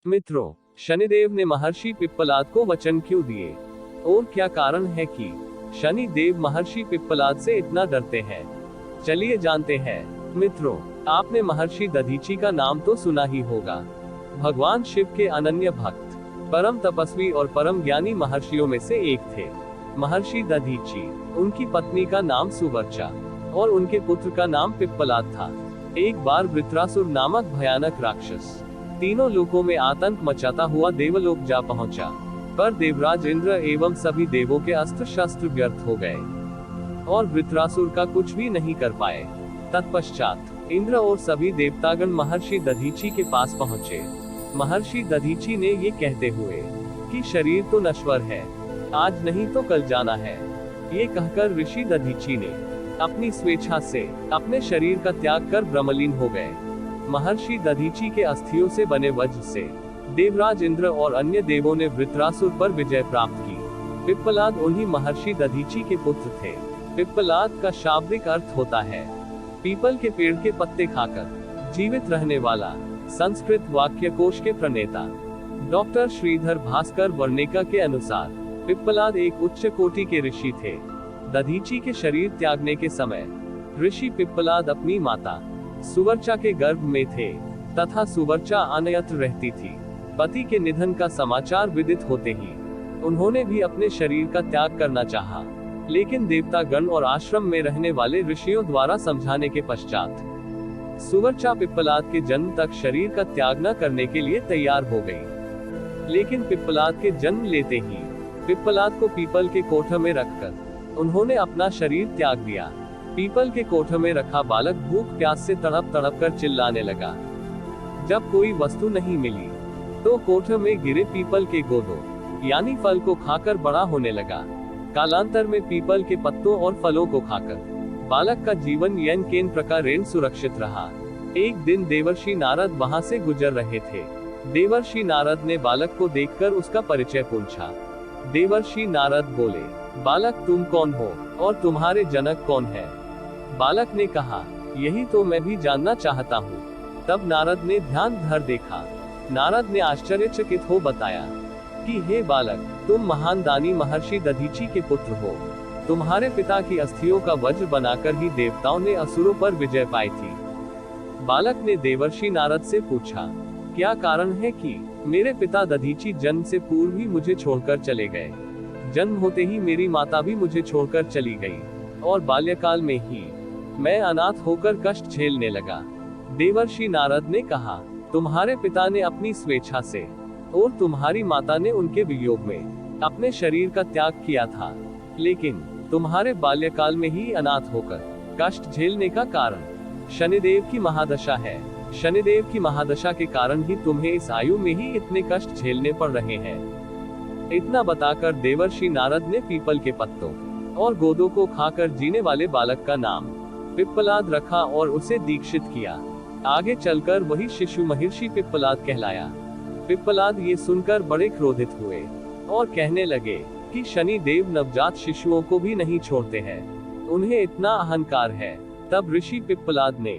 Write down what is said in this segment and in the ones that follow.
मित्रों, शनिदेव ने महर्षि पिप्पलाद को वचन क्यों दिए और क्या कारण है कि शनि देव महर्षि पिप्पलाद से इतना डरते हैं? चलिए जानते हैं। मित्रों, आपने महर्षि दधीची का नाम तो सुना ही होगा। भगवान शिव के अनन्य भक्त, परम तपस्वी और परम ज्ञानी महर्षियों में से एक थे महर्षि दधीची। उनकी पत्नी का नाम सुवर्चा और उनके पुत्र का नाम पिप्पलाद था। एक बार वृत्रासुर नामक भयानक राक्षस तीनों लोकों में आतंक मचाता हुआ देवलोक जा पहुंचा, पर देवराज इंद्र एवं सभी देवों के अस्त्र शस्त्र व्यर्थ हो गए और वृत्रासुर का कुछ भी नहीं कर पाए। तत्पश्चात इंद्र और सभी देवतागण महर्षि दधीची के पास पहुंचे। महर्षि दधीची ने ये कहते हुए कि शरीर तो नश्वर है, आज नहीं तो कल जाना है, ये कहकर ऋषि दधीची ने अपनी स्वेच्छा से अपने शरीर का त्याग कर ब्रह्मलीन हो गए। महर्षि दधीची के अस्थियों से बने वज्र से देवराज इंद्र और अन्य देवों ने वृत्रासुर पर विजय प्राप्त की। पिप्पलाद उन्हीं महर्षि दधीची के पुत्र थे। पिप्पलाद का शाब्दिक अर्थ होता है पीपल के पेड़ के पत्ते खाकर जीवित रहने वाला। संस्कृत वाक्य कोश के प्रणेता डॉक्टर श्रीधर भास्कर वर्णिका के अनुसार पिप्पलाद एक उच्च कोटि के ऋषि थे। दधीची के शरीर त्यागने के समय ऋषि पिप्पलाद अपनी माता सुवर्चा के गर्भ में थे तथा सुवर्चा अन्यत्र रहती थी। पति के निधन का समाचार विदित होते ही उन्होंने भी अपने शरीर का त्याग करना चाहा, लेकिन देवतागण और आश्रम में रहने वाले ऋषियों द्वारा समझाने के पश्चात सुवर्चा पिप्पलाद के जन्म तक शरीर का त्याग न करने के लिए तैयार हो गई। लेकिन पिप्पलाद के जन्म लेते ही पिप्पलाद को पीपल के कोठ में रखकर उन्होंने अपना शरीर त्याग दिया। पीपल के कोठ में रखा बालक भूख प्यास से तड़प तड़प कर चिल्लाने लगा। जब कोई वस्तु नहीं मिली तो कोठ में गिरे पीपल के गोदों यानी फल को खाकर बड़ा होने लगा। कालांतर में पीपल के पत्तों और फलों को खाकर बालक का जीवन यन केन प्रकार सुरक्षित रहा। एक दिन देवर्षि नारद वहां से गुजर रहे थे। देवर्षि नारद ने बालक को देखकर उसका परिचय पूछा। देवर्षि नारद बोले, बालक तुम कौन हो और तुम्हारे जनक कौन है? बालक ने कहा, यही तो मैं भी जानना चाहता हूँ। तब नारद ने ध्यान धर देखा। नारद ने आश्चर्यचकित हो बताया कि हे बालक, तुम महान दानी महर्षि दधीची के पुत्र हो। तुम्हारे पिता की अस्थियों का वज्र बनाकर ही देवताओं ने असुरों पर विजय पाई थी। बालक ने देवर्षि नारद से पूछा, क्या कारण है कि मेरे पिता दधीची जन्म से पूर्व ही मुझे छोड़कर चले गए? जन्म होते ही मेरी माता भी मुझे छोड़कर चली गई और बाल्यकाल में ही मैं अनाथ होकर कष्ट झेलने लगा। देवर्षि नारद ने कहा, तुम्हारे पिता ने अपनी स्वेच्छा से और तुम्हारी माता ने उनके वियोग में अपने शरीर का त्याग किया था, लेकिन तुम्हारे बाल्यकाल में ही अनाथ होकर कष्ट झेलने का कारण शनिदेव की महादशा है। शनिदेव की महादशा के कारण ही तुम्हें इस आयु में ही इतने कष्ट झेलने पड़ रहे हैं। इतना बताकर देवर्षि नारद ने पीपल के पत्तों और गोदों को खाकर जीने वाले बालक का नाम पिप्पलाद रखा और उसे दीक्षित किया। आगे चलकर वही शिशु महर्षि पिप्पलाद कहलाया। पिप्पलाद ये सुनकर बड़े क्रोधित हुए और कहने लगे कि शनि देव नवजात शिशुओं को भी नहीं छोड़ते हैं, उन्हें इतना अहंकार है। तब ऋषि पिप्पलाद ने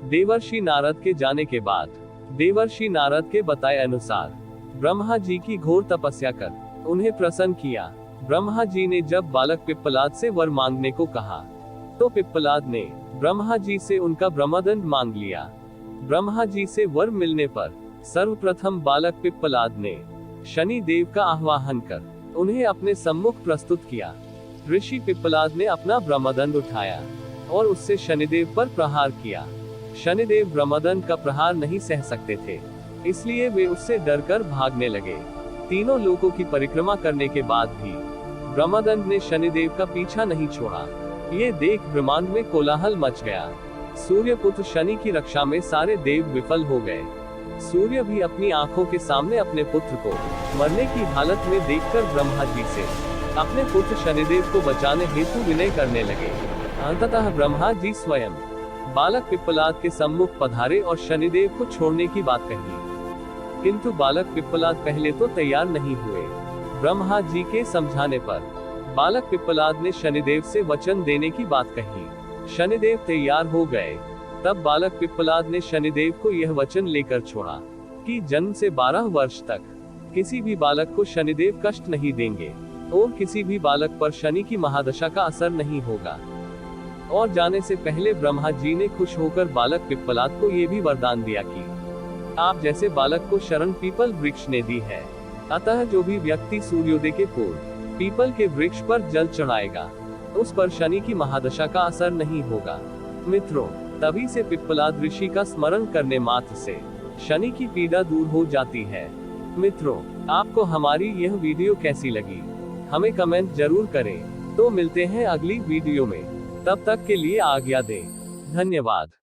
देवर्षि नारद के जाने के बाद देवर्षि नारद के बताए अनुसार ब्रह्मा जी की घोर तपस्या कर उन्हें प्रसन्न किया। ब्रह्मा जी ने जब बालक पिप्पलाद से वर मांगने को कहा तो पिप्पलाद ने ब्रह्मा जी से उनका ब्रह्मदंड मांग लिया। ब्रह्मा जी से वर मिलने पर सर्वप्रथम बालक पिप्पलाद ने शनि देव का आह्वान कर उन्हें अपने सम्मुख प्रस्तुत किया। ऋषि पिप्पलाद ने अपना ब्रह्मदंड उठाया और उससे शनिदेव पर प्रहार किया। शनिदेव ब्रह्मदंड का प्रहार नहीं सह सकते थे, इसलिए वे उससे डरकर भागने लगे। तीनों लोकों की परिक्रमा करने के बाद भी ब्रह्मदंड ने शनिदेव का पीछा नहीं छोड़ा। ये देख ब्रह्मांड में कोलाहल मच गया। सूर्य पुत्र शनि की रक्षा में सारे देव विफल हो गए। सूर्य भी अपनी आंखों के सामने अपने पुत्र को मरने की हालत में देखकर ब्रह्मा जी से अपने पुत्र शनिदेव को बचाने हेतु विनय करने लगे। अंततः ब्रह्मा जी स्वयं बालक पिप्पलाद के सम्मुख पधारे और शनिदेव को छोड़ने की बात कही, किंतु बालक पिप्पलाद पहले तो तैयार नहीं हुए। ब्रह्मा जी के समझाने पर बालक पिप्पलाद ने शनिदेव से वचन देने की बात कही। शनिदेव तैयार हो गए। तब बालक पिप्पलाद ने शनिदेव को यह वचन लेकर छोड़ा कि जन्म से 12 वर्ष तक किसी भी बालक को शनिदेव कष्ट नहीं देंगे और किसी भी बालक पर शनि की महादशा का असर नहीं होगा। और जाने से पहले ब्रह्मा जी ने खुश होकर बालक पिप्पलाद को ये भी वरदान दिया कि आप जैसे बालक को शरण पीपल वृक्ष ने दी है, अतः जो भी व्यक्ति सूर्योदय के पूर्व पीपल के वृक्ष पर जल चढ़ाएगा उस पर शनि की महादशा का असर नहीं होगा। मित्रों, तभी से पिप्पलाद ऋषि का स्मरण करने मात्र से शनि की पीड़ा दूर हो जाती है। मित्रों, आपको हमारी यह वीडियो कैसी लगी हमें कमेंट जरूर करें। तो मिलते हैं अगली वीडियो में, तब तक के लिए आज्ञा दें। धन्यवाद।